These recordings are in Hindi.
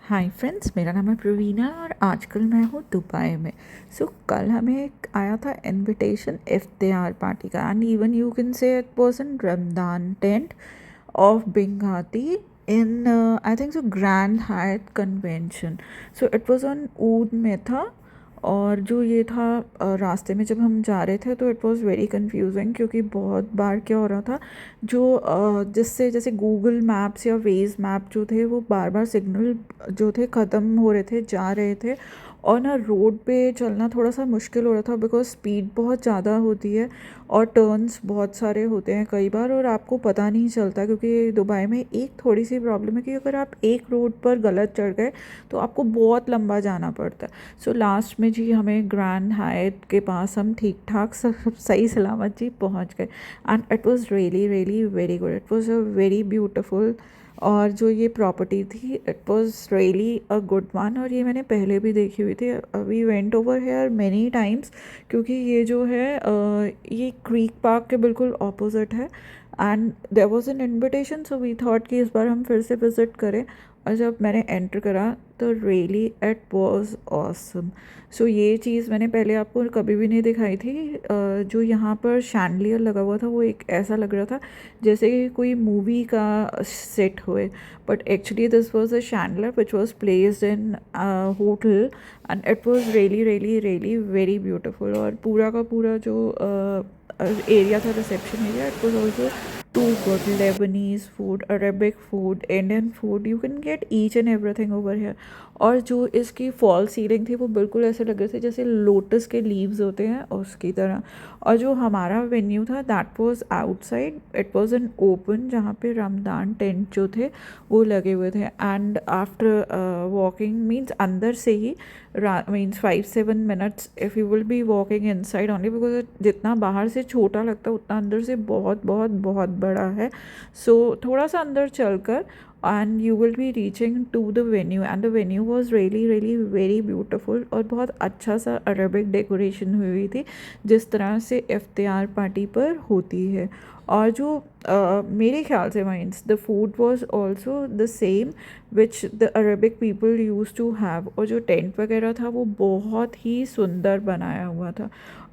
हाय फ्रेंड्स, मेरा नाम है प्रवीणा और आजकल मैं हूँ दुबई में। कल हमें एक आया था इनविटेशन इफ्तियार पार्टी का, and even you can say it was in Ramadan tent of Bingatti in I think so Grand Hyatt convention. So it was on ऊद में था। और जो ये था रास्ते में जब हम जा रहे थे तो इट वाज वेरी कंफ्यूजिंग, क्योंकि बहुत बार क्या हो रहा था, जो जिससे जैसे गूगल मैप्स या वेज मैप जो थे वो बार बार सिग्नल जो थे ख़त्म हो रहे थे, जा रहे थे। और ना रोड पे चलना थोड़ा सा मुश्किल हो रहा था, बिकॉज स्पीड बहुत ज़्यादा होती है और टर्न्स बहुत सारे होते हैं कई बार, और आपको पता नहीं चलता। क्योंकि दुबई में एक थोड़ी सी प्रॉब्लम है कि अगर आप एक रोड पर गलत चढ़ गए तो आपको बहुत लंबा जाना पड़ता है। लास्ट में जी हमें ग्रैंड हायट के पास हम ठीक ठाक सब सही सलामत जी पहुंच गए। And it was really really very good, it was a very beautiful. और जो ये प्रॉपर्टी थी it was really a good one, और ये मैंने पहले भी देखी हुई थी। We went over here many times, क्योंकि ये जो है ये क्रीक पार्क के बिल्कुल ऑपोजिट है। And there was an invitation, so we thought कि इस बार हम फिर से विज़िट करें। और जब मैंने एंटर करा तो रियली इट वाज ऑसम। ये चीज़ मैंने पहले आपको कभी भी नहीं दिखाई थी। जो यहाँ पर शैंडलियर लगा हुआ था वो एक ऐसा लग रहा था जैसे कि कोई मूवी का सेट हुए, but actually this was a chandelier which was placed in hotel. And it was really really really very beautiful. और पूरा का पूरा जो एरिया था, reception area, it was also too good. Lebanese food, Arabic food, Indian food, you can get each and everything over here. और जो इसकी फॉल सीलिंग थी वो बिल्कुल ऐसे लग रहे थे जैसे लोटस के लीव्स होते हैं उसकी तरह। और जो हमारा वेन्यू था that was outside, it was an open, जहाँ पे रमदान टेंट जो थे वो लगे हुए थे। एंड आफ्टर वॉकिंग मीन्स अंदर से ही means 5-7 minutes if you will be walking inside only, because जितना बाहर से छोटा लगता है उतना अंदर से बहुत बहुत बहुत बड़ा है। थोड़ा सा अंदर चलकर and you will be reaching to the venue, and the venue was really really very beautiful. और बहुत अच्छा सा अरबिक डेकोरेशन हुई थी जिस तरह से इफ्तियार पार्टी पर होती है। और जो मेरे ख्याल से means the food was also the same which the Arabic people use to have. और जो टेंट वगैरह था वो बहुत ही सुंदर बनाया हुआ था।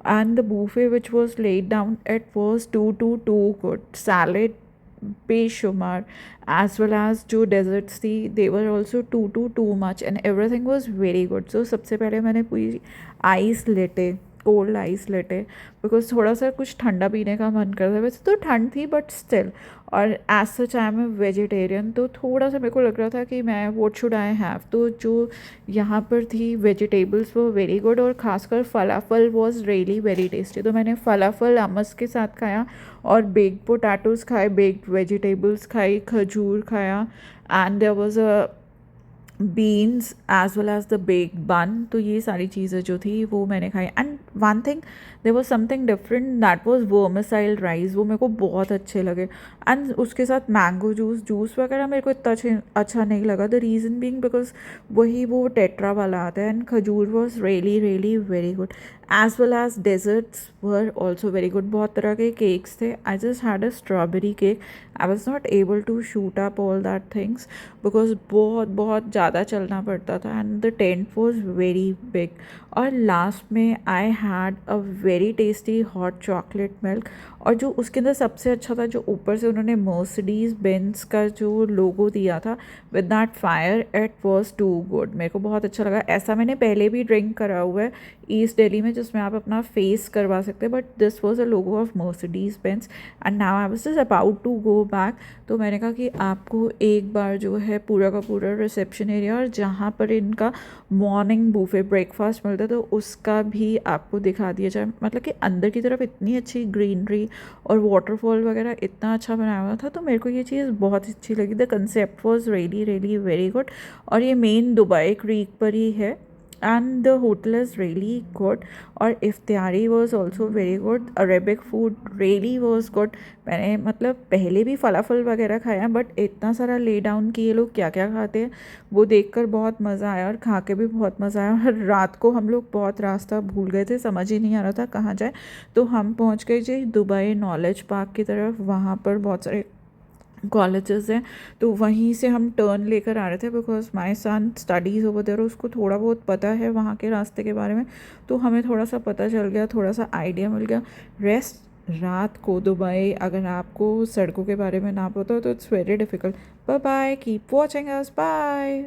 And the buffet which was laid down it was too good. Salad बेशुमार, as well as जो डेजर्ट्स थी they were also too much, and everything was very good. सबसे पहले मैंने पूरी आइस लेटे, कोल्ड आइस लेटे, बिकॉज थोड़ा सा कुछ ठंडा पीने का मन कर रहा था। वैसे तो ठंड थी बट स्टिल, और as such I am a vegetarian, तो थोड़ा सा मेरे को लग रहा था कि मैं व्हाट शुड आई हैव। तो जो यहाँ पर थी वेजिटेबल्स वो वेरी गुड, और ख़ासकर falafel was really very tasty. तो मैंने फलाफल हमस के साथ खाया, और बेक्ड पोटैटोज़ खाए, बेक्ड वेजिटेबल्स खाई, खजूर खाया, and there was a beans as well as the bake bun. तो ये सारी चीज़ें जो थी वो मैंने खाई। And one thing, there was something different, that was vermicelli rice, वो मेरे को बहुत अच्छे लगे। एंड उसके साथ मैंगो जूस जूस वगैरह मेरे को इतना अच्छा नहीं लगा। द रीज़न बीइंग बिकॉज वही वो टेट्रा वाला आता है। एंड खजूर was really really very good, as well as desserts were also very good. बहुत तरह के केक्स थे। I just had a strawberry cake. I was not able to shoot up all that things because बहुत बहुत ज़्यादा चलना पड़ता था, and the tent was very big. और लास्ट में I had a very tasty hot chocolate milk. और जो उसके अंदर सबसे अच्छा था, जो ऊपर से उन्होंने मर्सिडीज़ बेंज का जो लोगो दिया था with that fire, it was too good. मेरे को बहुत अच्छा लगा। ऐसा मैंने पहले भी ड्रिंक करा हुआ है ईस्ट दिल्ली में, जिसमें आप अपना फेस करवा सकते हैं, but this was a logo of Mercedes Benz. And now I was just about to go back. तो मैंने कहा कि आपको एक बार जो है पूरा का पूरा रिसेप्शन एरिया और जहाँ पर इनका मॉर्निंग बूफे ब्रेकफास्ट मिलता है तो उसका भी आपको दिखा दिया जाए। मतलब कि अंदर की तरफ इतनी अच्छी ग्रीनरी और वाटरफॉल वगैरह इतना अच्छा बनाया हुआ था, तो मेरे को ये चीज़ बहुत अच्छी लगी। The concept was really really very good. और ये मेन दुबई क्रीक पर ही है, and the hotel is really good. और इफ्तियारी was also very good. Arabic food really was good. मैंने मतलब पहले भी फलाफल वगैरह खाया, बट इतना सारा ले डाउन कि ये लोग क्या क्या खाते हैं वो देखकर बहुत मज़ा आया, और खा के भी बहुत मज़ा आया। और रात को हम लोग बहुत रास्ता भूल गए थे, समझ ही नहीं आ रहा था कहाँ जाए। तो हम पहुँच गए जी दुबई नॉलेज पार्क की तरफ। वहाँ पर बहुत सारे कॉलेजेस हैं, तो वहीं से हम टर्न लेकर आ रहे थे because my son studies over there, उसको थोड़ा बहुत पता है वहाँ के रास्ते के बारे में, तो हमें थोड़ा सा पता चल गया, थोड़ा सा आइडिया मिल गया। रेस्ट रात को दुबई अगर आपको सड़कों के बारे में ना पता हो तो it's very difficult. Bye bye, keep watching us, bye.